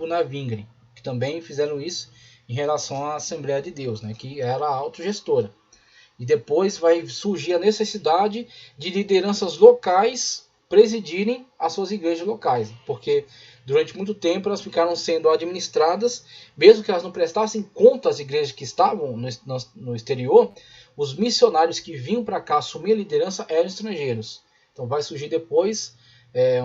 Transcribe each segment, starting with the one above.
na Vingre, que também fizeram isso em relação à Assembleia de Deus, né, que era autogestora. E depois vai surgir a necessidade de lideranças locais presidirem as suas igrejas locais, porque durante muito tempo elas ficaram sendo administradas, mesmo que elas não prestassem conta às igrejas que estavam no exterior, os missionários que vinham para cá assumir a liderança eram estrangeiros. Então vai surgir depois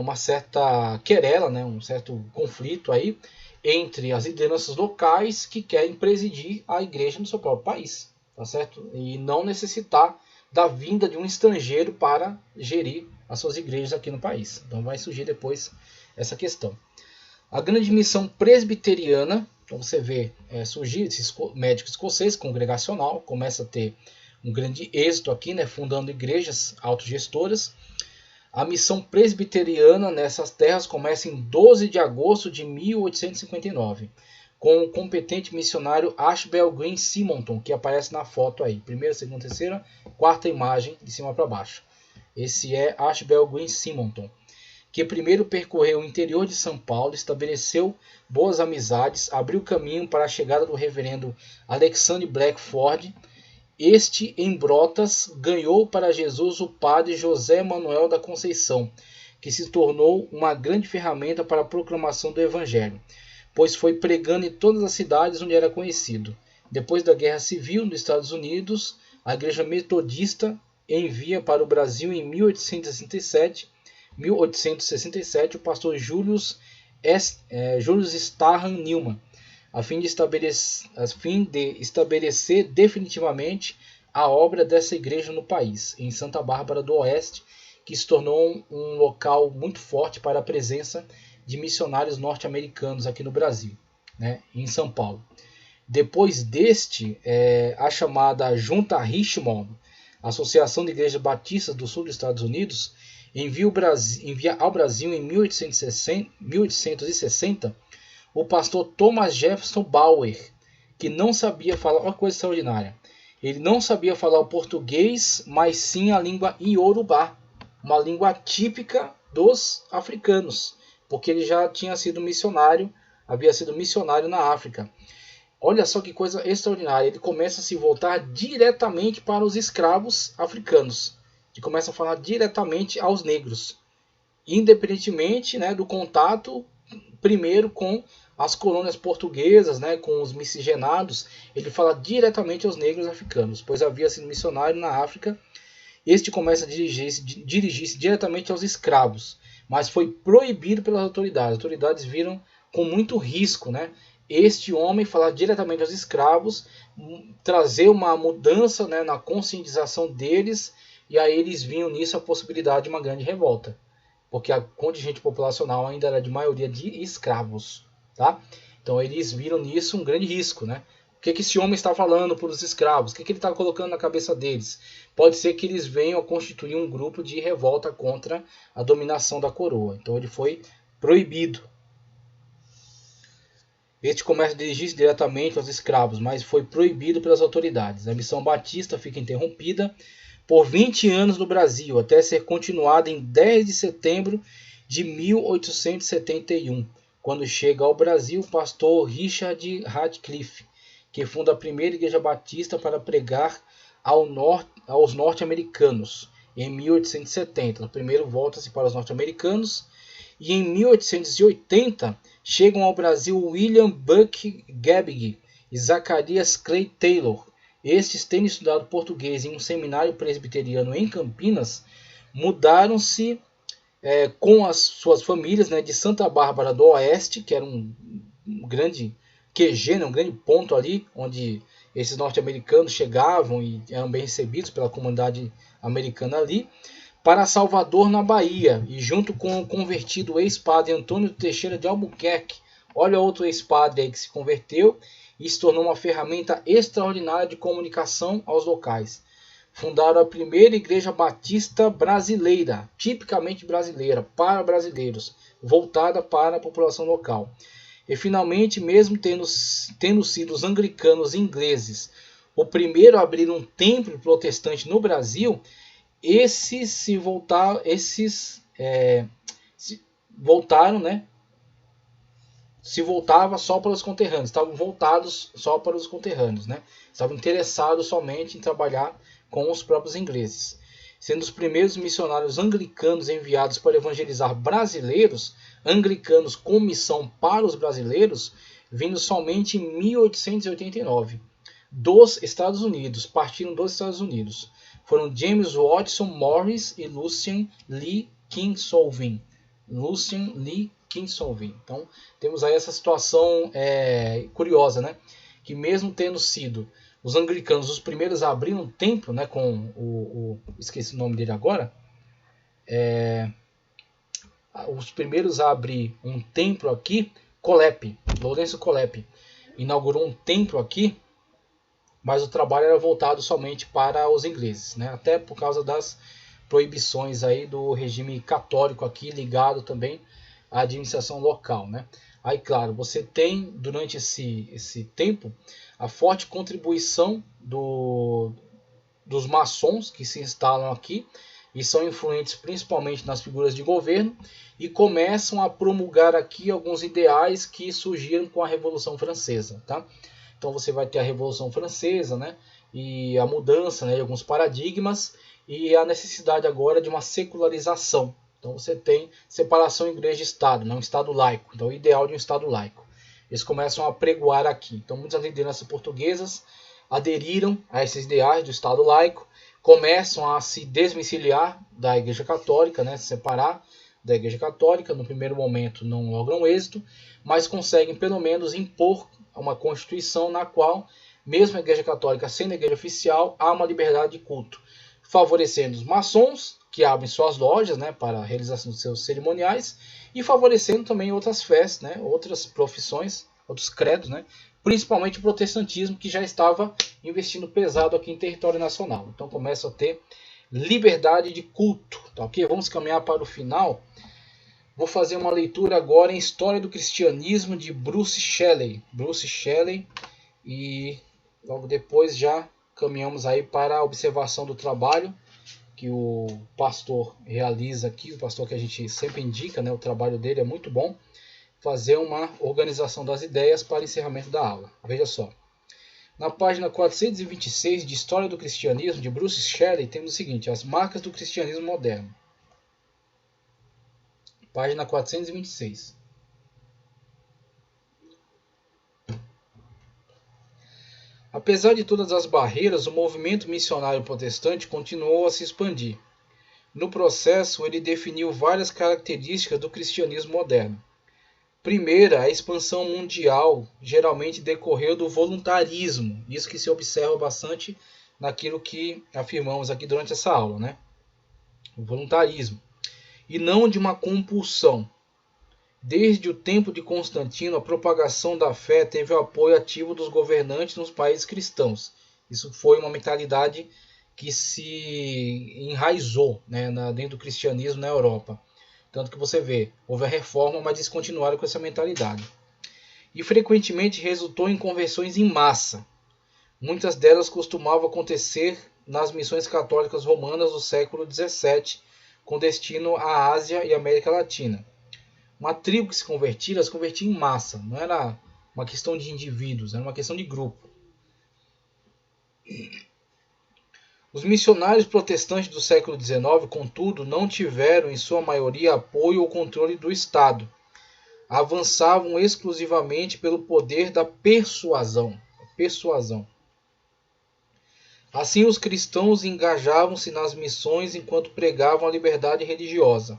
uma certa querela, né, um certo conflito aí entre as lideranças locais que querem presidir a igreja no seu próprio país. Tá certo? E não necessitar da vinda de um estrangeiro para gerir as suas igrejas aqui no país. Então vai surgir depois essa questão. A grande missão presbiteriana, então você vê surgir esses médicos escoceses, congregacional, começa a ter um grande êxito aqui, né, fundando igrejas autogestoras. A missão presbiteriana nessas terras começa em 12 de agosto de 1859. Com o competente missionário Ashbel Green Simonton, que aparece na foto aí. Primeira, segunda, terceira, quarta imagem, de cima para baixo. Esse é Ashbel Green Simonton, que primeiro percorreu o interior de São Paulo, estabeleceu boas amizades, abriu caminho para a chegada do reverendo Alexander Blackford. Este, em Brotas, ganhou para Jesus o padre José Manuel da Conceição, que se tornou uma grande ferramenta para a proclamação do Evangelho, pois foi pregando em todas as cidades onde era conhecido. Depois da Guerra Civil nos Estados Unidos, a Igreja Metodista envia para o Brasil em 1867 o pastor Julius Starham Newman, a fim de estabelecer definitivamente a obra dessa igreja no país, em Santa Bárbara do Oeste, que se tornou um local muito forte para a presença de missionários norte-americanos aqui no Brasil, né, em São Paulo. Depois deste, a chamada Junta Richmond, Associação de Igrejas Batistas do Sul dos Estados Unidos, envia ao Brasil em 1860 o pastor Thomas Jefferson Bauer, que não sabia falar, uma coisa extraordinária, ele não sabia falar o português, mas sim a língua iorubá, uma língua típica dos africanos, porque ele já tinha sido missionário, havia sido missionário na África. Olha só que coisa extraordinária, ele começa a se voltar diretamente para os escravos africanos, ele começa a falar diretamente aos negros, independentemente, né, do contato primeiro com as colônias portuguesas, né, com os miscigenados, ele fala diretamente aos negros africanos, pois havia sido missionário na África. Este começa a dirigir-se diretamente aos escravos, mas foi proibido pelas autoridades. As autoridades viram com muito risco, né, este homem falar diretamente aos escravos, trazer uma mudança, né, na conscientização deles, e aí eles viam nisso a possibilidade de uma grande revolta, porque a contingente populacional ainda era de maioria de escravos, tá? Então eles viram nisso um grande risco, né? O que esse homem está falando para os escravos? O que ele está colocando na cabeça deles? Pode ser que eles venham a constituir um grupo de revolta contra a dominação da coroa. Então ele foi proibido. Este começa a dirigir-se diretamente aos escravos, mas foi proibido pelas autoridades. A missão batista fica interrompida por 20 anos no Brasil, até ser continuada em 10 de setembro de 1871, quando chega ao Brasil o pastor Richard Radcliffe, que funda a primeira igreja batista para pregar aos norte-americanos, em 1870. Primeiro volta-se para os norte-americanos, e em 1880 chegam ao Brasil William Buck Gabbig e Zacarias Clay Taylor. Estes, tendo estudado português em um seminário presbiteriano em Campinas, mudaram-se com as suas famílias, né, de Santa Bárbara do Oeste, que era um grande QG, né, um grande ponto ali, onde esses norte-americanos chegavam e eram bem recebidos pela comunidade americana ali, para Salvador, na Bahia, e junto com o convertido ex-padre Antônio Teixeira de Albuquerque. Olha outro ex-padre aí que se converteu e se tornou uma ferramenta extraordinária de comunicação aos locais. Fundaram a primeira igreja batista brasileira, tipicamente brasileira, para brasileiros, voltada para a população local. E finalmente, mesmo tendo sido os anglicanos ingleses o primeiro a abrir um templo protestante no Brasil, esses voltaram, né, se voltava só para os conterrâneos, estavam voltados só para os conterrâneos, né? Estavam interessados somente em trabalhar com os próprios ingleses. Sendo os primeiros missionários anglicanos enviados para evangelizar brasileiros, anglicanos com missão para os brasileiros, vindo somente em 1889, dos Estados Unidos, partindo dos Estados Unidos. Foram James Watson Morris e Lucian Lee Kinsonvin. Então, temos aí essa situação curiosa, né? Que mesmo tendo sido os anglicanos os primeiros a abrir um templo, né? Com esqueci o nome dele agora. Os primeiros a abrir um templo aqui, Lourenço Colepe, inaugurou um templo aqui, mas o trabalho era voltado somente para os ingleses, né? Até por causa das proibições aí do regime católico aqui, ligado também à administração local, né? Aí, claro, você tem, durante esse tempo, a forte contribuição dos maçons que se instalam aqui e são influentes principalmente nas figuras de governo e começam a promulgar aqui alguns ideais que surgiram com a Revolução Francesa, tá? Então você vai ter a Revolução Francesa, né? E a mudança, né, de alguns paradigmas e a necessidade agora de uma secularização. Então você tem separação igreja e Estado, não Estado laico. Então o ideal de um Estado laico. Eles começam a pregoar aqui. Então muitas lideranças portuguesas aderiram a esses ideais do Estado laico, começam a se desvencilhar da Igreja Católica, né, se separar da Igreja Católica. No primeiro momento não logram êxito, mas conseguem pelo menos impor uma constituição na qual, mesmo a Igreja Católica sendo a igreja oficial, há uma liberdade de culto, favorecendo os maçons, que abrem suas lojas, né, para a realização dos seus cerimoniais, e favorecendo também outras fés, né, outras profissões, outros credos, né, principalmente o protestantismo, que já estava investindo pesado aqui em território nacional. Então começa a ter liberdade de culto. Tá, ok? Vamos caminhar para o final. Vou fazer uma leitura agora em História do Cristianismo de Bruce Shelley. E logo depois já caminhamos aí para a observação do trabalho que o pastor realiza aqui, o pastor que a gente sempre indica, né? O trabalho dele é muito bom. Fazer uma organização das ideias para encerramento da aula. Veja só. Na página 426 de História do Cristianismo de Bruce Shelley temos o seguinte: as marcas do cristianismo moderno. Página 426. Apesar de todas as barreiras, o movimento missionário protestante continuou a se expandir. No processo, ele definiu várias características do cristianismo moderno. Primeira, a expansão mundial geralmente decorreu do voluntarismo. Isso que se observa bastante naquilo que afirmamos aqui durante essa aula, né? O voluntarismo. E não de uma compulsão. Desde o tempo de Constantino, a propagação da fé teve o apoio ativo dos governantes nos países cristãos. Isso foi uma mentalidade que se enraizou, né, dentro do cristianismo na Europa. Tanto que você vê, houve a reforma, mas eles continuaram com essa mentalidade. E frequentemente resultou em conversões em massa. Muitas delas costumavam acontecer nas missões católicas romanas do século XVII, com destino à Ásia e América Latina. Uma tribo que se convertia, ela se convertia em massa. Não era uma questão de indivíduos, era uma questão de grupo. Os missionários protestantes do século XIX, contudo, não tiveram em sua maioria apoio ou controle do Estado. Avançavam exclusivamente pelo poder da persuasão. Assim, os cristãos engajavam-se nas missões enquanto pregavam a liberdade religiosa.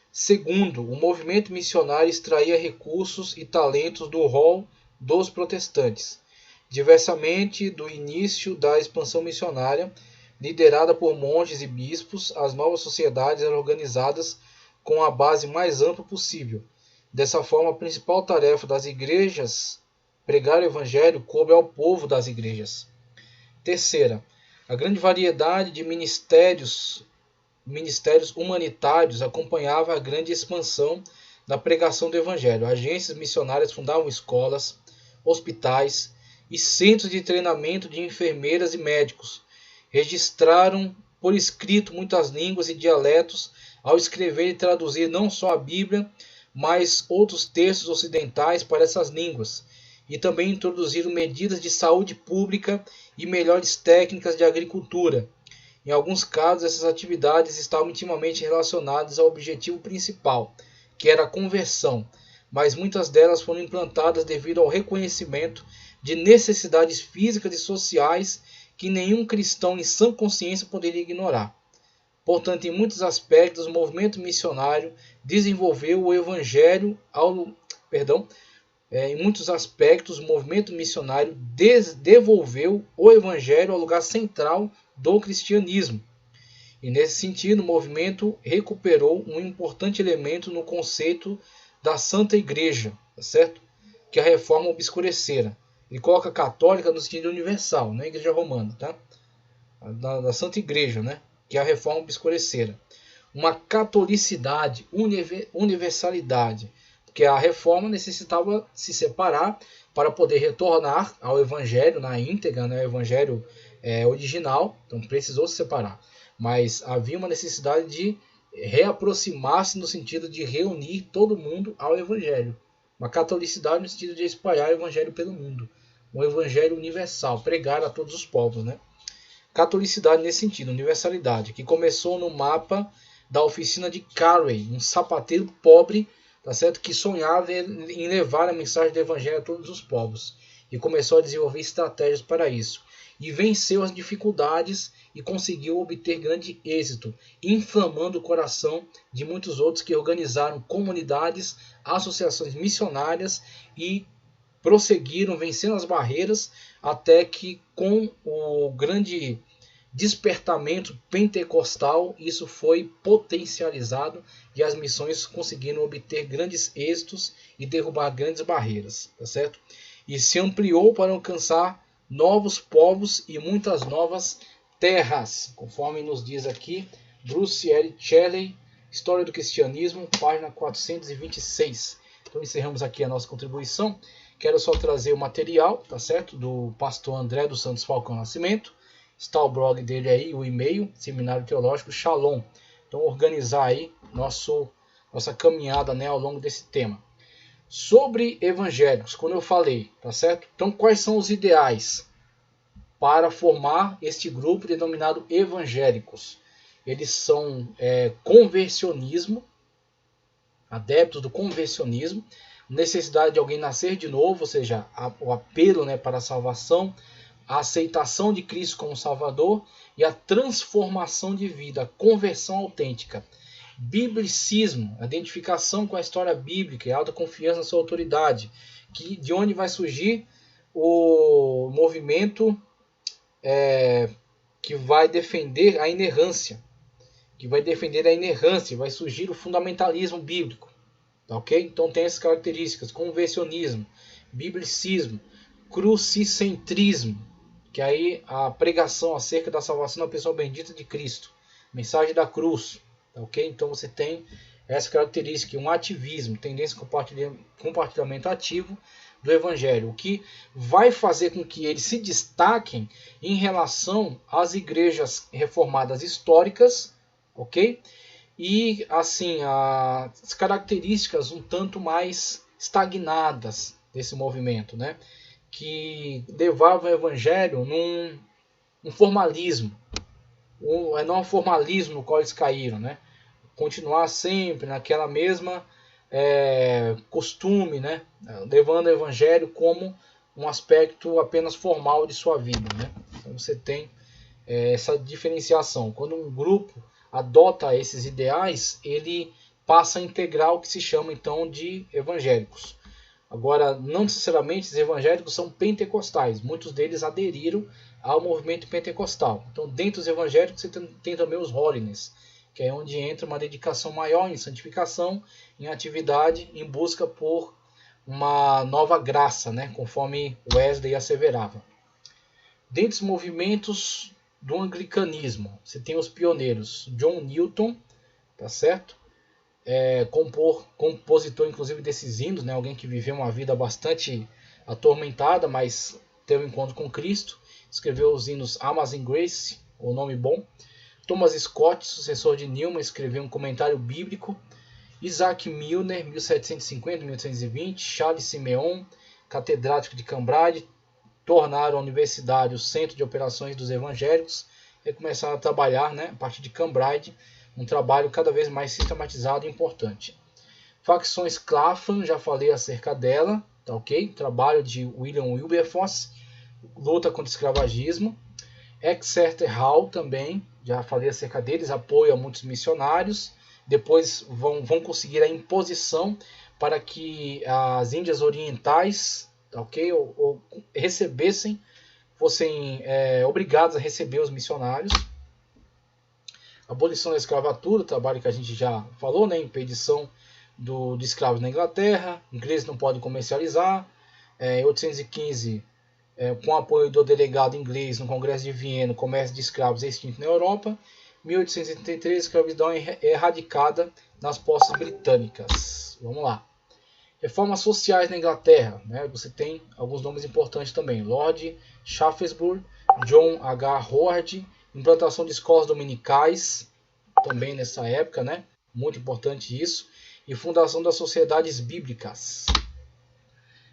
Segundo, o movimento missionário extraía recursos e talentos do rol dos protestantes. Diversamente do início da expansão missionária, liderada por monges e bispos, as novas sociedades eram organizadas com a base mais ampla possível. Dessa forma, a principal tarefa das igrejas, pregar o evangelho, coube ao povo das igrejas. Terceira, a grande variedade de ministérios humanitários acompanhava a grande expansão da pregação do evangelho. Agências missionárias fundavam escolas, hospitais e centros de treinamento de enfermeiras e médicos. Registraram por escrito muitas línguas e dialetos ao escrever e traduzir não só a Bíblia, mais outros textos ocidentais para essas línguas, e também introduziram medidas de saúde pública e melhores técnicas de agricultura. Em alguns casos, essas atividades estavam intimamente relacionadas ao objetivo principal, que era a conversão, mas muitas delas foram implantadas devido ao reconhecimento de necessidades físicas e sociais que nenhum cristão em sã consciência poderia ignorar. Portanto, em muitos aspectos, o movimento missionário desenvolveu o evangelho em muitos aspectos, o movimento missionário devolveu o evangelho ao lugar central do cristianismo. E nesse sentido, o movimento recuperou um importante elemento no conceito da Santa Igreja, tá certo? Que a reforma obscurecera. Ele coloca católica no sentido universal, não é a Igreja Romana, tá? Da Santa Igreja, né? Que a reforma obscurecera. Uma catolicidade, universalidade, porque a reforma necessitava se separar para poder retornar ao evangelho na íntegra, né? O evangelho original, então precisou se separar. Mas havia uma necessidade de reaproximar-se no sentido de reunir todo mundo ao evangelho. Uma catolicidade no sentido de espalhar o evangelho pelo mundo. Um evangelho universal, pregar a todos os povos, né? Catolicidade nesse sentido, universalidade, que começou no mapa da oficina de Carey, um sapateiro pobre, tá certo, que sonhava em levar a mensagem do evangelho a todos os povos, e começou a desenvolver estratégias para isso, e venceu as dificuldades e conseguiu obter grande êxito, inflamando o coração de muitos outros que organizaram comunidades, associações missionárias e prosseguiram vencendo as barreiras até que, com o grande despertamento pentecostal, isso foi potencializado e as missões conseguiram obter grandes êxitos e derrubar grandes barreiras, tá certo? E se ampliou para alcançar novos povos e muitas novas terras, conforme nos diz aqui Bruce L. Shelley, História do Cristianismo, página 426. Então encerramos aqui a nossa contribuição. Quero só trazer o material, tá certo? Do pastor André dos Santos Falcão Nascimento. Está o blog dele aí, o e-mail, Seminário Teológico Shalom. Então organizar aí nossa caminhada, né, ao longo desse tema. Sobre evangélicos, quando eu falei, tá certo? Então quais são os ideais para formar este grupo denominado evangélicos? Eles são conversionismo, adeptos do conversionismo, necessidade de alguém nascer de novo, ou seja, o apelo, né, para a salvação, a aceitação de Cristo como Salvador e a transformação de vida, a conversão autêntica. Biblicismo, a identificação com a história bíblica e alta confiança na sua autoridade, de onde vai surgir o movimento que vai defender a inerrância, vai surgir o fundamentalismo bíblico. Tá, ok? Então tem essas características: conversionismo, biblicismo, crucicentrismo, que aí a pregação acerca da salvação da pessoa bendita de Cristo, mensagem da cruz. Tá, ok? Então você tem essa característica, um ativismo, tendência de compartilhamento ativo do evangelho, o que vai fazer com que eles se destaquem em relação às igrejas reformadas históricas, ok? E assim, as características um tanto mais estagnadas desse movimento, né? Que levavam o evangelho num formalismo, não um formalismo no qual eles caíram, né? Continuar sempre naquela mesma costume, né? Levando o evangelho como um aspecto apenas formal de sua vida, né? Então você tem essa diferenciação. Quando um grupo adota esses ideais, ele passa a integrar o que se chama então de evangélicos. Agora, não necessariamente os evangélicos são pentecostais, muitos deles aderiram ao movimento pentecostal. Então, dentro dos evangélicos, você tem também os holiness, que é onde entra uma dedicação maior em santificação, em atividade, em busca por uma nova graça, né? Conforme Wesley asseverava. Dentre os movimentos do anglicanismo, você tem os pioneiros John Newton, tá certo? Compositor inclusive desses hinos, né? Alguém que viveu uma vida bastante atormentada, mas teve um encontro com Cristo, escreveu os hinos Amazing Grace, o nome bom. Thomas Scott, sucessor de Newman, escreveu um comentário bíblico, Isaac Milner, 1750-1820, Charles Simeon, catedrático de Cambridge, tornaram a universidade o centro de operações dos evangélicos e começaram a trabalhar, né, a partir de Cambridge, um trabalho cada vez mais sistematizado e importante. Facções Clapham, já falei acerca dela, tá ok? Trabalho de William Wilberforce, luta contra o escravagismo. Exeter Hall também, já falei acerca deles, apoio a muitos missionários. Depois vão conseguir a imposição para que as Índias Orientais, tá ok? Ou recebessem, fossem obrigados a receber os missionários. Abolição da escravatura, trabalho que a gente já falou, né? Impedição de escravos na Inglaterra, ingleses não podem comercializar. Em 1815, com apoio do delegado inglês no Congresso de Viena, o comércio de escravos é extinto na Europa. 1833, a escravidão é erradicada nas posses britânicas. Vamos lá. Reformas sociais na Inglaterra, né? Você tem alguns nomes importantes também. Lord Shaftesbury, John H. Howard, implantação de escolas dominicais, também nessa época, né? Muito importante isso. E fundação das sociedades bíblicas.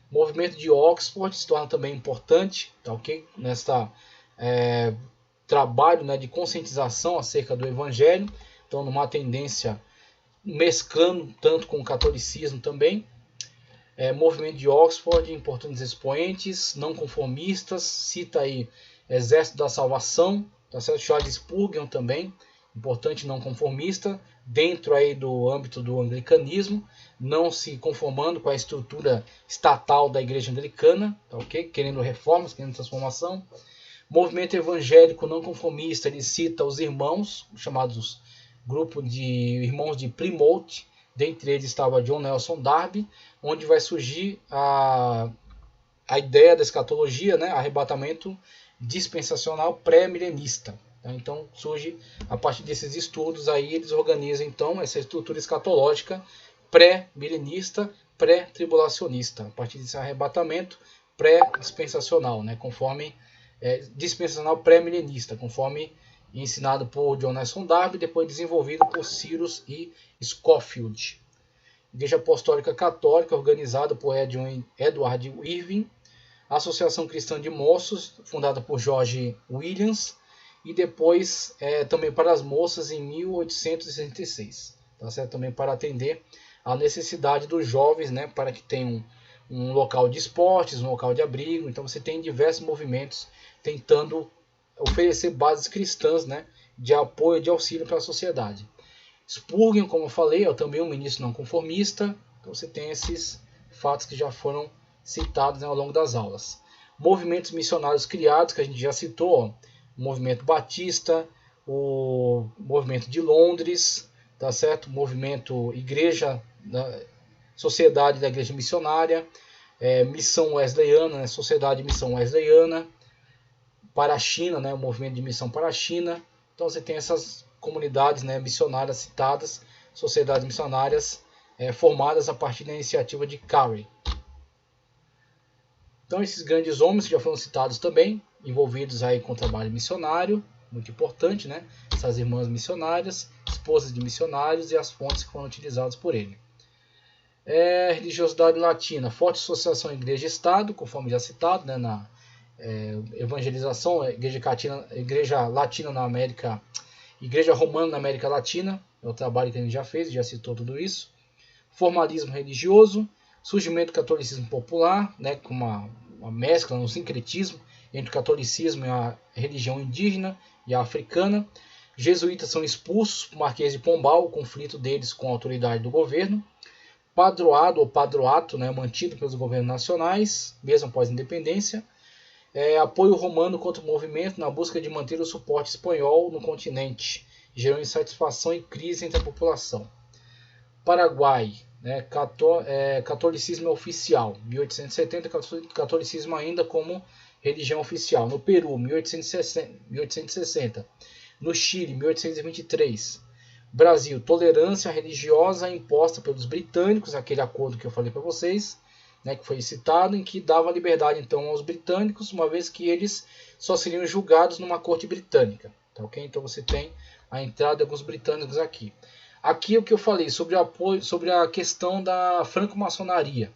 Movimento de Oxford se torna também importante, tá ok? Nessa trabalho, né, de conscientização acerca do Evangelho, então numa tendência mesclando tanto com o catolicismo também. Movimento de Oxford, importantes expoentes, não conformistas, cita aí Exército da Salvação, tá certo? Charles Spurgeon também, importante não conformista, dentro aí do âmbito do anglicanismo, não se conformando com a estrutura estatal da Igreja Anglicana, tá ok? Querendo reformas, querendo transformação. Movimento evangélico não conformista, ele cita os irmãos, chamados grupo de irmãos de Plymouth, dentre eles estava John Nelson Darby, onde vai surgir a ideia da escatologia, né? Arrebatamento dispensacional pré-milenista. Tá? Então surge, a partir desses estudos, aí eles organizam então essa estrutura escatológica pré-milenista, pré-tribulacionista, a partir desse arrebatamento pré-dispensacional, né? Conforme dispensacional pré-milenista, conforme ensinado por John Nelson Darby, depois desenvolvido por Cyrus e Scofield. Igreja Apostólica Católica, organizada por Edward Irving. Associação Cristã de Moços, fundada por George Williams. E depois também para as moças em 1866. Tá certo? Também para atender a necessidade dos jovens, né, para que tenham um local de esportes, um local de abrigo. Então você tem diversos movimentos tentando oferecer bases cristãs, né, de apoio, de auxílio para a sociedade. Spurgeon, como eu falei, é também um ministro não conformista. Então você tem esses fatos que já foram citados, né, ao longo das aulas. Movimentos missionários criados, que a gente já citou, ó, o movimento batista, o movimento de Londres, tá certo? O movimento Igreja, Sociedade da Igreja Missionária, Missão Wesleyana, né, Sociedade de Missão Wesleyana, para a China, né, o movimento de missão para a China. Então você tem essas comunidades, né, missionárias citadas, sociedades missionárias formadas a partir da iniciativa de Carey. Então esses grandes homens que já foram citados também, envolvidos aí com o trabalho missionário, muito importante, né? Essas irmãs missionárias, esposas de missionários e as fontes que foram utilizadas por ele. Religiosidade latina, forte associação Igreja-Estado, conforme já citado, né, na evangelização, Igreja Latina na América, Igreja Romana na América Latina, é o trabalho que a gente já fez, já citou tudo isso. Formalismo religioso, surgimento do catolicismo popular, né, com uma mescla, um sincretismo entre o catolicismo e a religião indígena e a africana. Jesuítas são expulsos por Marquês de Pombal, o conflito deles com a autoridade do governo. Padroado ou padroato, né, mantido pelos governos nacionais, mesmo após a independência. Apoio romano contra o movimento na busca de manter o suporte espanhol no continente, gerando insatisfação e crise entre a população. Paraguai, né, catolicismo oficial, 1870, catolicismo ainda como religião oficial. No Peru, 1860. No Chile, 1823. Brasil, tolerância religiosa imposta pelos britânicos, aquele acordo que eu falei para vocês, né, que foi citado, em que dava liberdade então aos britânicos, uma vez que eles só seriam julgados numa corte britânica. Tá, okay? Então você tem a entrada de alguns britânicos aqui. Aqui o que eu falei sobre a questão da franco-maçonaria.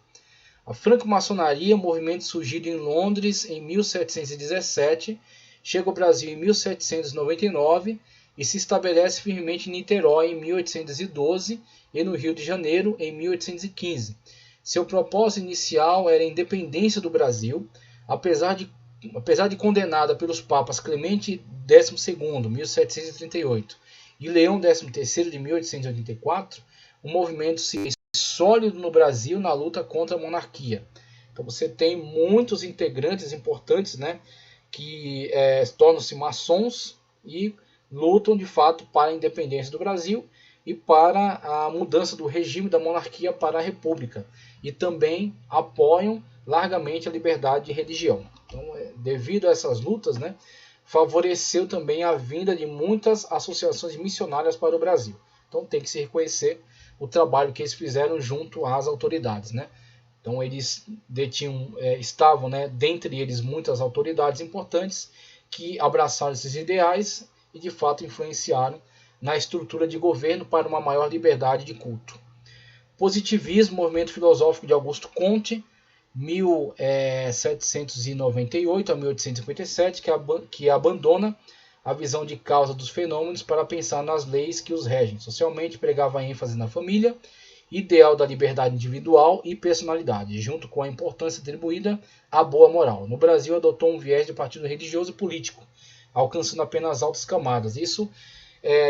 A franco-maçonaria é um movimento surgido em Londres em 1717, chega ao Brasil em 1799 e se estabelece firmemente em Niterói em 1812 e no Rio de Janeiro em 1815. Seu propósito inicial era a independência do Brasil, apesar de condenada pelos papas Clemente XII, 1738, e Leão XIII, de 1884, o movimento se fez sólido no Brasil na luta contra a monarquia. Então você tem muitos integrantes importantes, né, que tornam-se maçons e lutam de fato para a independência do Brasil e para a mudança do regime da monarquia para a república. E também apoiam largamente a liberdade de religião. Então, devido a essas lutas, né, favoreceu também a vinda de muitas associações missionárias para o Brasil. Então tem que se reconhecer o trabalho que eles fizeram junto às autoridades, né? Então eles estavam, né, dentre eles muitas autoridades importantes que abraçaram esses ideais e de fato influenciaram na estrutura de governo para uma maior liberdade de culto. Positivismo, movimento filosófico de Augusto Comte, 1798 a 1857, que abandona a visão de causa dos fenômenos para pensar nas leis que os regem. Socialmente, pregava ênfase na família, ideal da liberdade individual e personalidade, junto com a importância atribuída à boa moral. No Brasil, adotou um viés de partido religioso e político, alcançando apenas altas camadas. Isso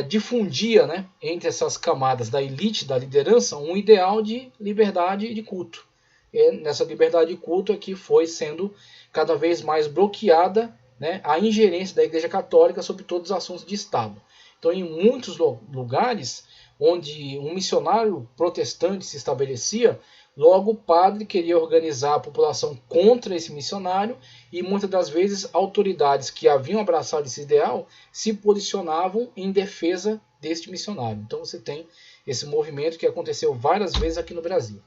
difundia, né, entre essas camadas da elite, da liderança, um ideal de liberdade de culto. E nessa liberdade de culto é que foi sendo cada vez mais bloqueada, né, a ingerência da Igreja Católica sobre todos os assuntos de Estado. Então, em muitos lugares onde um missionário protestante se estabelecia, logo o padre queria organizar a população contra esse missionário e muitas das vezes autoridades que haviam abraçado esse ideal se posicionavam em defesa deste missionário. Então você tem esse movimento que aconteceu várias vezes aqui no Brasil.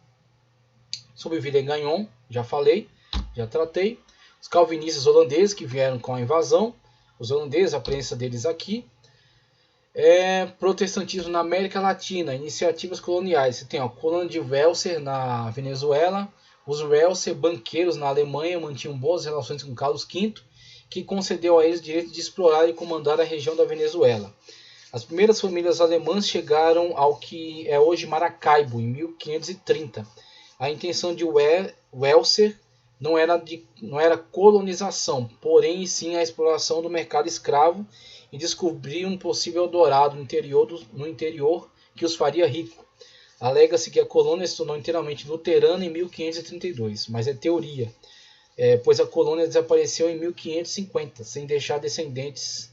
Sobre Willem Gagnon, já falei, já tratei. Os calvinistas holandeses que vieram com a invasão, os holandeses, a presença deles aqui. Protestantismo na América Latina, iniciativas coloniais. Você tem a colônia de Welser na Venezuela, os Welser, banqueiros na Alemanha, mantinham boas relações com Carlos V, que concedeu a eles o direito de explorar e comandar a região da Venezuela. As primeiras famílias alemãs chegaram ao que é hoje Maracaibo, em 1530. A intenção de Welser não era colonização, porém sim a exploração do mercado escravo e descobrir um possível Eldorado no interior que os faria rico. Alega-se que a colônia se tornou inteiramente luterana em 1532, mas é teoria, pois a colônia desapareceu em 1550, sem deixar descendentes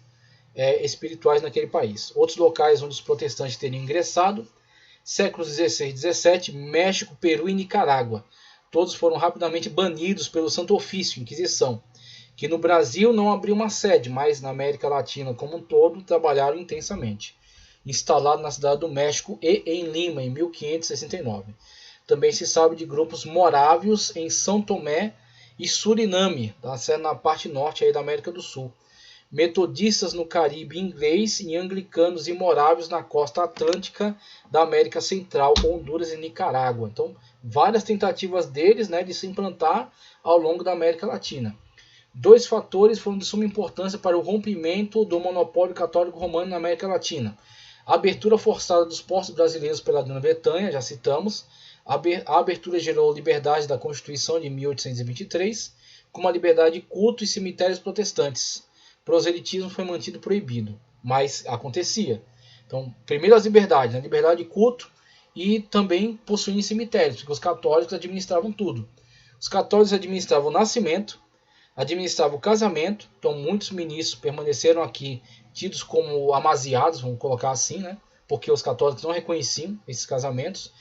espirituais naquele país. Outros locais onde os protestantes teriam ingressado, séculos XVI e XVII, México, Peru e Nicarágua. Todos foram rapidamente banidos pelo Santo Ofício, Inquisição, que no Brasil não abriu uma sede, mas na América Latina como um todo trabalharam intensamente. Instalado na cidade do México e em Lima, em 1569. Também se sabe de grupos morávios em São Tomé e Suriname, na parte norte aí da América do Sul. Metodistas no Caribe inglês e anglicanos e morávios na costa atlântica da América Central, Honduras e Nicarágua. Então, várias tentativas deles, né, de se implantar ao longo da América Latina. Dois fatores foram de suma importância para o rompimento do monopólio católico romano na América Latina. A abertura forçada dos portos brasileiros pela Grã-Bretanha, já citamos. A abertura gerou liberdade da Constituição de 1823, como a liberdade de culto e cemitérios protestantes. Proselitismo foi mantido proibido, mas acontecia. Então, primeiro as liberdades, né? Liberdade de culto e também possuindo cemitérios, porque os católicos administravam tudo. Os católicos administravam o nascimento, administravam o casamento, então muitos ministros permaneceram aqui tidos como amaziados, vamos colocar assim, né? Porque os católicos não reconheciam esses casamentos.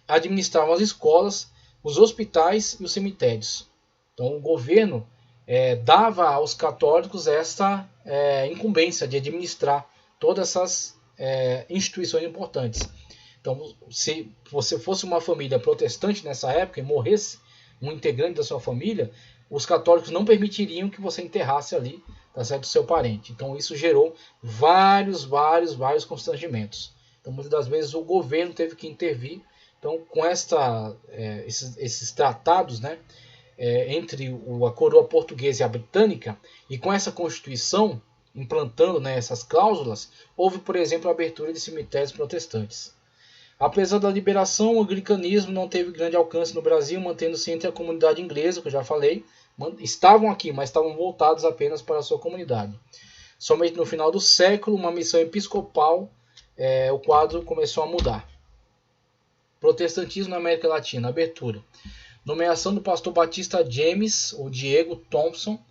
Administravam as escolas, os hospitais e os cemitérios. Então o governo dava aos católicos esta incumbência de administrar todas essas instituições importantes. Então, se você fosse uma família protestante nessa época e morresse um integrante da sua família, os católicos não permitiriam que você enterrasse ali, tá certo, o seu parente. Então isso gerou vários constrangimentos. Então Então, muitas das vezes o governo teve que intervir. Então, com esses tratados, né, entre a coroa portuguesa e a britânica, e com essa Constituição, implantando, né, essas cláusulas, houve, por exemplo, a abertura de cemitérios protestantes. Apesar da liberação, o anglicanismo não teve grande alcance no Brasil, mantendo-se entre a comunidade inglesa, que eu já falei. Estavam aqui, mas estavam voltados apenas para a sua comunidade. Somente no final do século, uma missão episcopal, o quadro começou a mudar. Protestantismo na América Latina, abertura. Nomeação do pastor Batista James, ou Diego Thompson,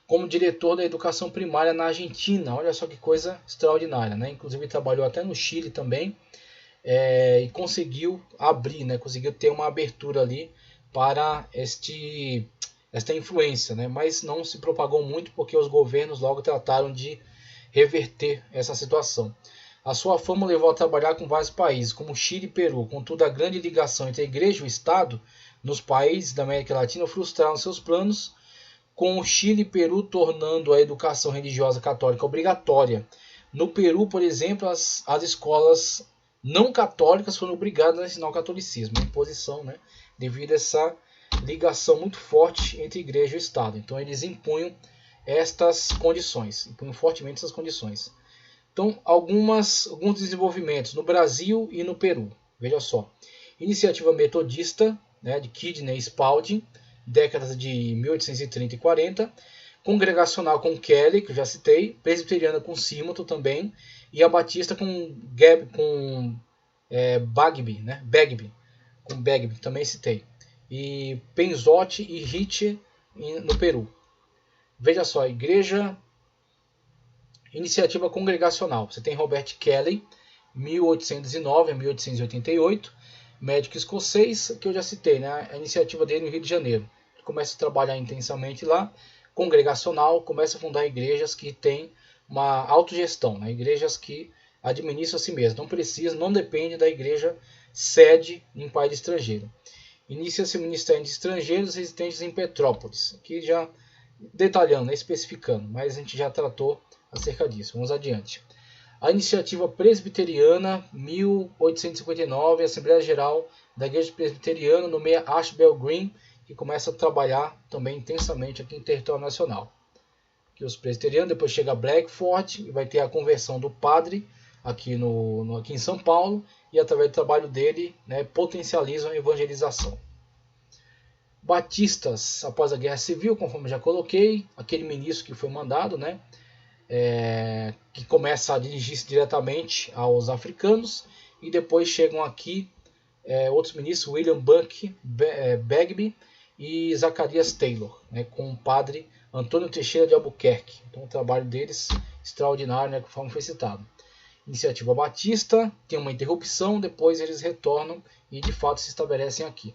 como diretor da educação primária na Argentina. Olha só que coisa extraordinária, né? Inclusive trabalhou até no Chile também, e conseguiu abrir, né? Conseguiu ter uma abertura ali para esta influência, né? Mas não se propagou muito porque os governos logo trataram de reverter essa situação. A sua fama levou a trabalhar com vários países, como Chile e Peru. Contudo, a grande ligação entre a igreja e o Estado nos países da América Latina frustraram seus planos, com o Chile e Peru tornando a educação religiosa católica obrigatória. No Peru, por exemplo, as escolas não católicas foram obrigadas a ensinar o catolicismo, a imposição, né, devido a essa ligação muito forte entre igreja e o Estado. Então, eles impunham estas condições, impunham fortemente essas condições. Então, alguns desenvolvimentos no Brasil e no Peru. Veja só. Iniciativa metodista, né, de Kidney Spalding, décadas de 1830 e 40. Congregacional com Kelly, que eu já citei. Presbiteriana com Símoto também. E a Batista com Bagby, né? Bagby, também citei. E Penzote e Ritchie no Peru. Veja só, igreja... Iniciativa congregacional. Você tem Robert Kelly, 1809 a 1888, médico escocês, que eu já citei, né? A iniciativa dele no Rio de Janeiro. Ele começa a trabalhar intensamente lá, congregacional, começa a fundar igrejas que têm uma autogestão, né? Igrejas que administram a si mesmas, não depende da igreja sede em país estrangeiro. Inicia-se o Ministério de Estrangeiros residentes em Petrópolis, aqui já detalhando, né? Especificando, mas a gente já tratou acerca disso. Vamos adiante. A iniciativa presbiteriana, 1859, a Assembleia Geral da Igreja Presbiteriana nomeia Ashbel Green, que começa a trabalhar também intensamente aqui em território nacional. Aqui os presbiterianos, depois chega Blackford, e vai ter a conversão do padre aqui em São Paulo, e através do trabalho dele, né, potencializam a evangelização. Batistas, após a Guerra Civil, conforme já coloquei, aquele ministro que foi mandado, né, que começa a dirigir-se diretamente aos africanos, e depois chegam aqui outros ministros, William Bagby e Zacarias Taylor, né, com o padre Antônio Teixeira de Albuquerque. Então o trabalho deles extraordinário, né, conforme foi citado. Iniciativa Batista, tem uma interrupção, depois eles retornam e de fato se estabelecem aqui.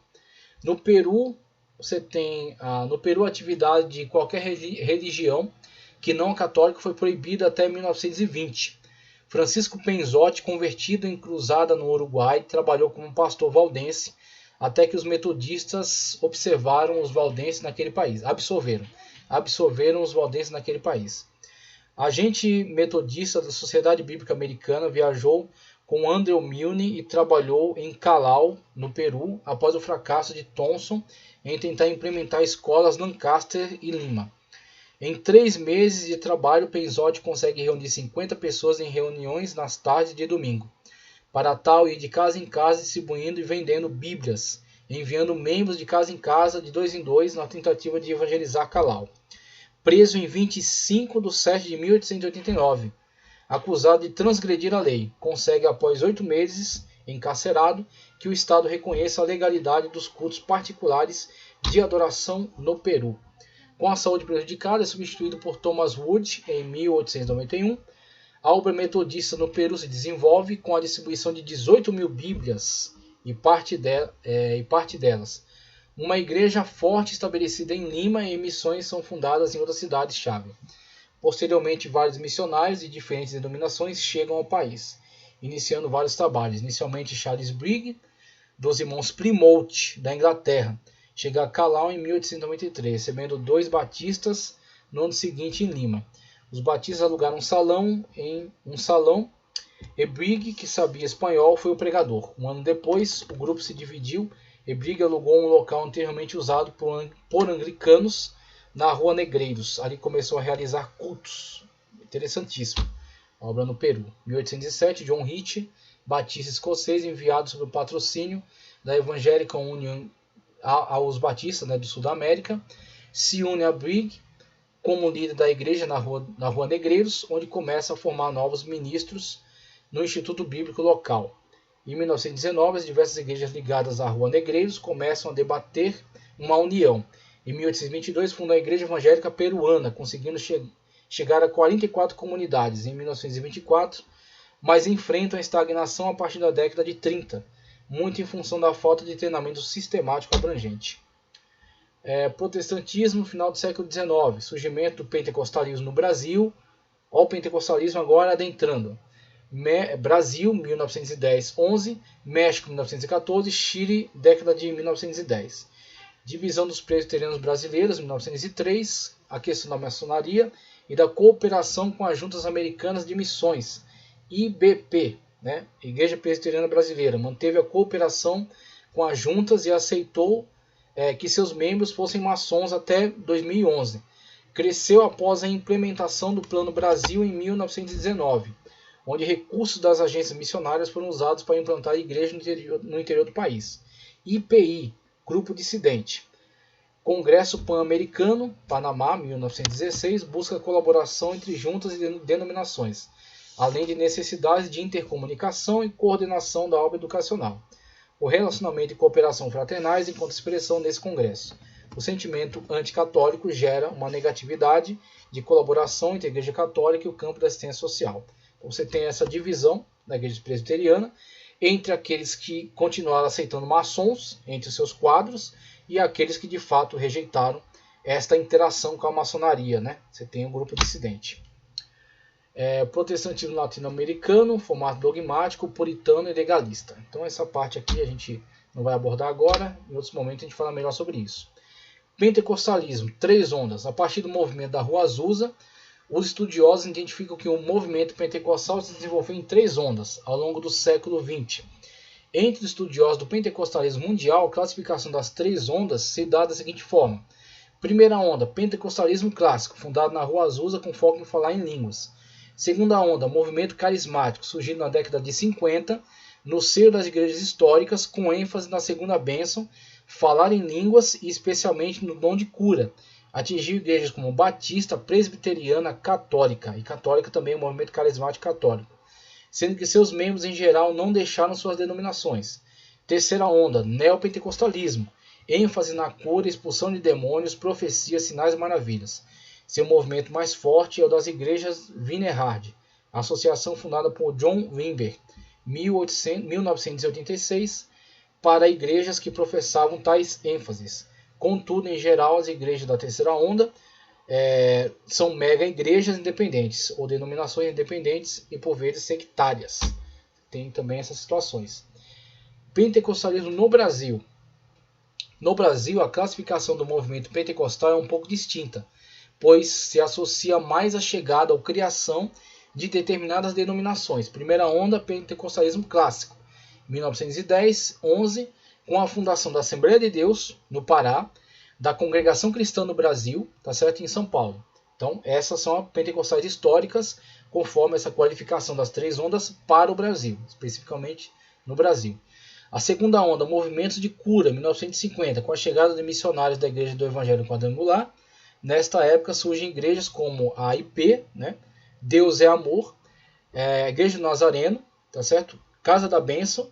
No Peru, você tem a atividade de qualquer religião que não católica foi proibida até 1920. Francisco Penzote, convertido em cruzada no Uruguai, trabalhou como pastor valdense até que os metodistas absorveram os valdenses naquele país. Absorveram os valdenses naquele país. Agente metodista da Sociedade Bíblica Americana, viajou com Andrew Milne e trabalhou em Callao, no Peru, após o fracasso de Thompson em tentar implementar escolas Lancaster e Lima. Em 3 meses de trabalho, Penzote consegue reunir 50 pessoas em reuniões nas tardes de domingo. Para tal, ir de casa em casa distribuindo e vendendo bíblias, enviando membros de casa em casa, de 2 em 2, na tentativa de evangelizar Callao. Preso em 25 de setembro de 1889, acusado de transgredir a lei, consegue, após 8 meses encarcerado, que o Estado reconheça a legalidade dos cultos particulares de adoração no Peru. Com a saúde prejudicada, é substituído por Thomas Wood em 1891. A obra metodista no Peru se desenvolve com a distribuição de 18 mil bíblias e parte delas. Uma igreja forte estabelecida em Lima e missões são fundadas em outras cidades-chave. Posteriormente, vários missionários de diferentes denominações chegam ao país, iniciando vários trabalhos. Inicialmente, Charles Briggs, dos irmãos Plymouth, da Inglaterra, chega a Callao em 1893, recebendo 2 batistas no ano seguinte em Lima. Os batistas alugaram um salão Hebrig, que sabia espanhol, foi o pregador. Um ano depois, o grupo se dividiu. Hebrig alugou um local anteriormente usado por anglicanos na Rua Negreiros. Ali começou a realizar cultos. Interessantíssimo. Obra no Peru. 1807, John Hitch, batista escocês, enviado sob o patrocínio da Evangelical Union aos batistas, né, do sul da América, se une a Brigg como líder da igreja na Rua Negreiros, onde começa a formar novos ministros no Instituto Bíblico local. Em 1919, as diversas igrejas ligadas à Rua Negreiros começam a debater uma união. Em 1822, fundou a Igreja Evangélica Peruana, conseguindo chegar a 44 comunidades em 1924, mas enfrentam a estagnação a partir da década de 30, muito em função da falta de treinamento sistemático abrangente. Protestantismo, final do século XIX, surgimento do pentecostalismo no Brasil. Olha o pentecostalismo agora adentrando. Brasil, 1910-11, México, 1914, Chile, década de 1910. Divisão dos presbiterianos brasileiros, 1903, a questão da maçonaria e da cooperação com as juntas americanas de missões, IBP, né? Igreja Presbiteriana Brasileira, manteve a cooperação com as juntas e aceitou que seus membros fossem maçons até 2011. Cresceu após a implementação do Plano Brasil em 1919, onde recursos das agências missionárias foram usados para implantar igrejas no interior do país. IPI, Grupo Dissidente. Congresso Pan-Americano, Panamá, 1916, busca colaboração entre juntas e denominações, além de necessidades de intercomunicação e coordenação da obra educacional. O relacionamento e cooperação fraternais encontra expressão nesse congresso. O sentimento anticatólico gera uma negatividade de colaboração entre a Igreja Católica e o campo da assistência social. Então, você tem essa divisão da Igreja Presbiteriana entre aqueles que continuaram aceitando maçons entre os seus quadros e aqueles que de fato rejeitaram esta interação com a maçonaria, né? Você tem um grupo dissidente. Protestantismo latino-americano, formato dogmático, puritano e legalista. Então essa parte aqui a gente não vai abordar agora, em outros momentos a gente fala melhor sobre isso. Pentecostalismo, 3 ondas. A partir do movimento da Rua Azusa, os estudiosos identificam que o movimento pentecostal se desenvolveu em 3 ondas ao longo do século XX. Entre os estudiosos do pentecostalismo mundial, a classificação das 3 ondas se dá da seguinte forma. Primeira onda, pentecostalismo clássico, fundado na Rua Azusa com foco em falar em línguas. Segunda onda, movimento carismático, surgido na década de 50, no seio das igrejas históricas, com ênfase na segunda bênção, falar em línguas e especialmente no dom de cura. Atingiu igrejas como Batista, Presbiteriana, Católica, e Católica também é o movimento carismático católico, sendo que seus membros em geral não deixaram suas denominações. Terceira onda, neopentecostalismo, ênfase na cura, expulsão de demônios, profecias, sinais e maravilhas. Seu movimento mais forte é o das igrejas Wienerhard, associação fundada por John Wimber, 1986, para igrejas que professavam tais ênfases. Contudo, em geral, as igrejas da terceira onda são mega igrejas independentes, ou denominações independentes e por vezes sectárias. Tem também essas situações. Pentecostalismo no Brasil. No Brasil, a classificação do movimento pentecostal é um pouco distinta, pois se associa mais à chegada ou criação de determinadas denominações. Primeira onda, pentecostalismo clássico, 1910-11, com a fundação da Assembleia de Deus, no Pará, da Congregação Cristã no Brasil, tá certo? Em São Paulo. Então, essas são as pentecostais históricas, conforme essa qualificação das 3 ondas para o Brasil, especificamente no Brasil. A segunda onda, movimentos de cura, 1950, com a chegada de missionários da Igreja do Evangelho Quadrangular. Nesta época surgem igrejas como a IP, né? Deus é Amor, Igreja do Nazareno, tá certo? Casa da Bênção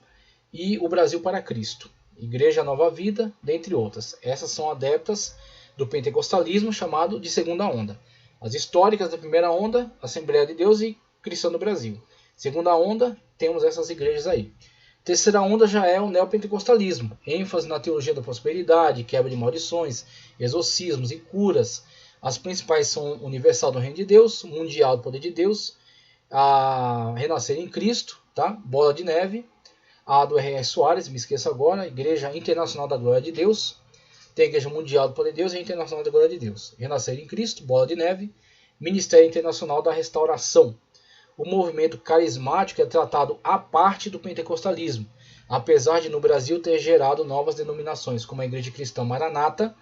e o Brasil para Cristo. Igreja Nova Vida, dentre outras. Essas são adeptas do pentecostalismo, chamado de segunda onda. As históricas da primeira onda, Assembleia de Deus e Cristã no Brasil. Segunda onda, temos essas igrejas aí. Terceira onda já é o neopentecostalismo, ênfase na teologia da prosperidade, quebra de maldições, exorcismos e curas. As principais são Universal do Reino de Deus, Mundial do Poder de Deus, a Renascer em Cristo, tá? Bola de Neve, a do R.R. Soares, me esqueça agora, Igreja Internacional da Glória de Deus, tem a Igreja Mundial do Poder de Deus e a Internacional da Glória de Deus. Renascer em Cristo, Bola de Neve, Ministério Internacional da Restauração. o movimento carismático é tratado à parte do pentecostalismo, apesar de no Brasil ter gerado novas denominações, como a Igreja Cristã Maranata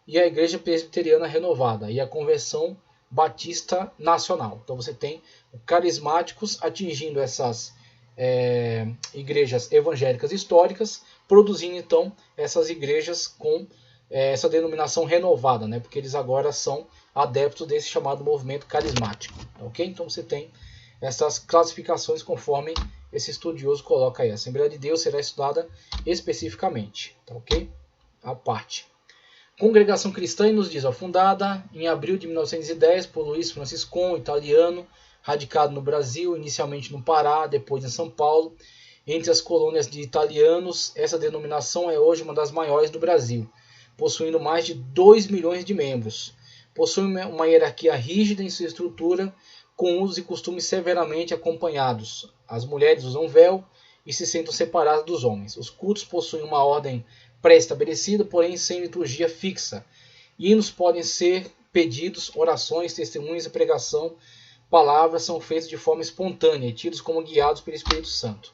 e a Igreja Presbiteriana Renovada e a Convenção Batista Nacional. Então você tem carismáticos atingindo essas igrejas evangélicas históricas, produzindo então essas igrejas com essa denominação renovada, né? Porque eles agora são adeptos desse chamado movimento carismático. Ok? Então você tem essas classificações conforme esse estudioso coloca aí. A Assembleia de Deus será estudada especificamente. Tá ok? A parte. Congregação Cristã nos diz, fundada em abril de 1910 por Luiz Franciscon, italiano, radicado no Brasil, inicialmente no Pará, depois em São Paulo. Entre as colônias de italianos, essa denominação é hoje uma das maiores do Brasil, possuindo mais de 2 milhões de membros. Possui uma hierarquia rígida em sua estrutura, com usos e costumes severamente acompanhados. As mulheres usam véu e se sentam separadas dos homens. Os cultos possuem uma ordem pré-estabelecida, porém sem liturgia fixa. Hinos podem ser pedidos, orações, testemunhos e pregação. Palavras são feitas de forma espontânea e tidos como guiados pelo Espírito Santo.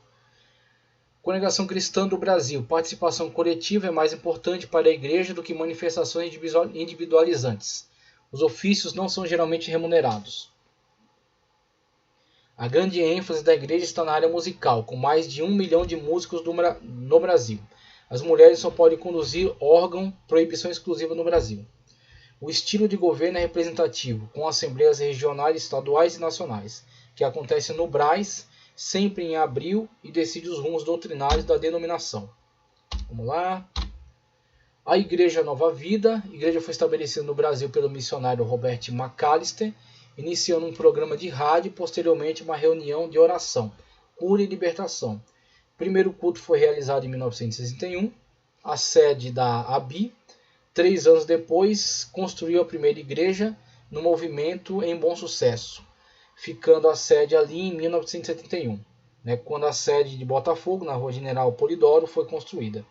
Congregação Cristã do Brasil. Participação coletiva é mais importante para a igreja do que manifestações individualizantes. Os ofícios não são geralmente remunerados. A grande ênfase da igreja está na área musical, com mais de 1 milhão de músicos no Brasil. As mulheres só podem conduzir órgão, proibição exclusiva no Brasil. O estilo de governo é representativo, com assembleias regionais, estaduais e nacionais, que acontecem no Brás, sempre em abril, e decide os rumos doutrinários da denominação. Vamos lá. A Igreja Nova Vida. A igreja foi estabelecida no Brasil pelo missionário Robert McAllister, iniciando um programa de rádio e posteriormente uma reunião de oração, cura e libertação. O primeiro culto foi realizado em 1961, a sede da ABI. 3 anos depois, construiu a primeira igreja no movimento em Bom Sucesso, ficando a sede ali em 1971, quando a sede de Botafogo, na Rua General Polidoro, foi construída.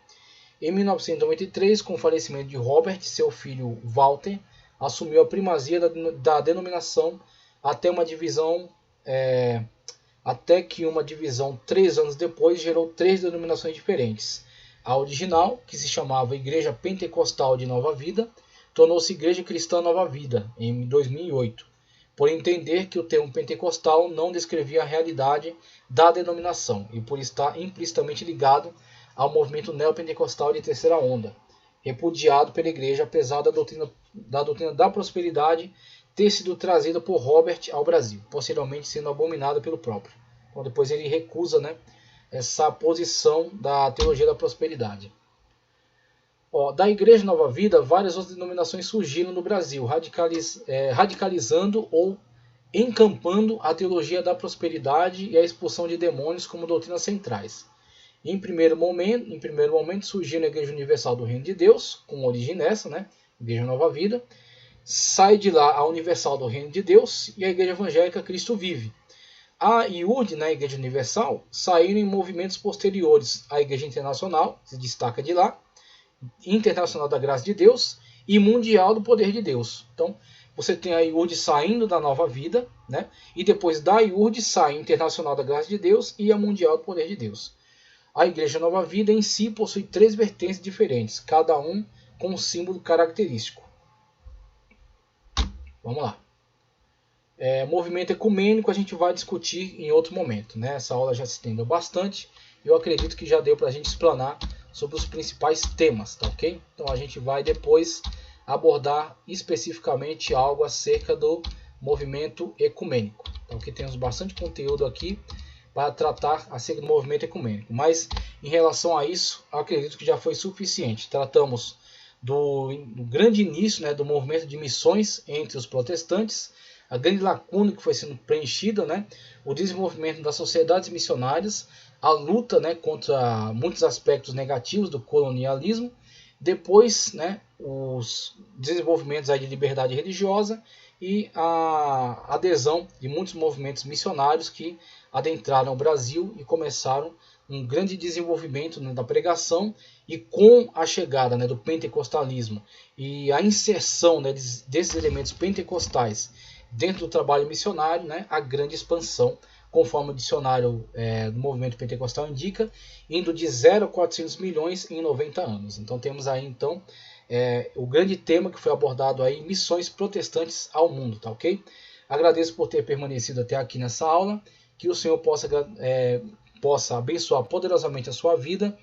Em 1993, com o falecimento de Robert, seu filho Walter assumiu a primazia da denominação até que uma divisão 3 anos depois gerou 3 denominações diferentes. A original, que se chamava Igreja Pentecostal de Nova Vida, tornou-se Igreja Cristã Nova Vida em 2008, por entender que o termo pentecostal não descrevia a realidade da denominação e por estar implicitamente ligado ao movimento neopentecostal de terceira onda, repudiado pela igreja, apesar da doutrina da prosperidade ter sido trazida por Robert ao Brasil, posteriormente sendo abominada pelo próprio. Então depois ele recusa, essa posição da teologia da prosperidade. Da Igreja Nova Vida, várias outras denominações surgiram no Brasil, radicalizando ou encampando a teologia da prosperidade e a expulsão de demônios como doutrinas centrais. Em primeiro momento surgiu a Igreja Universal do Reino de Deus, com origem nessa, Igreja Nova Vida. Sai de lá a Universal do Reino de Deus e a Igreja Evangélica Cristo Vive. A IURD, a Igreja Universal, saíram em movimentos posteriores. A Igreja Internacional se destaca de lá, Internacional da Graça de Deus e Mundial do Poder de Deus. Então, você tem a IURD saindo da Nova Vida, e depois da IURD sai a Internacional da Graça de Deus e a Mundial do Poder de Deus. A Igreja Nova Vida em si possui 3 vertentes diferentes, cada um com um símbolo característico. Vamos lá. Movimento ecumênico a gente vai discutir em outro momento. Essa aula já se estendeu bastante. Eu acredito que já deu para a gente explanar sobre os principais temas, tá ok? Então a gente vai depois abordar especificamente algo acerca do movimento ecumênico. Tá, ok? Temos bastante conteúdo aqui para tratar acerca do movimento ecumênico. Mas em relação a isso, acredito que já foi suficiente. Tratamos do grande início, do movimento de missões entre os protestantes, a grande lacuna que foi sendo preenchida, o desenvolvimento das sociedades missionárias, a luta contra muitos aspectos negativos do colonialismo, depois os desenvolvimentos de liberdade religiosa e a adesão de muitos movimentos missionários que adentraram o Brasil e começaram um grande desenvolvimento da pregação, e com a chegada do pentecostalismo e a inserção desses elementos pentecostais dentro do trabalho missionário, a grande expansão conforme o dicionário do movimento pentecostal indica, indo de 0 a 400 milhões em 90 anos. Então temos aí então o grande tema que foi abordado aí, missões protestantes ao mundo, tá ok? Agradeço por ter permanecido até aqui nessa aula, que o Senhor possa abençoar poderosamente a sua vida.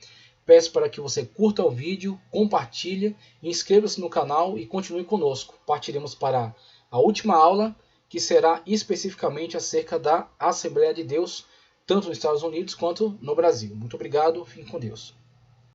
Peço para que você curta o vídeo, compartilhe, inscreva-se no canal e continue conosco. Partiremos para a última aula, que será especificamente acerca da Assembleia de Deus, tanto nos Estados Unidos quanto no Brasil. Muito obrigado, fiquem com Deus.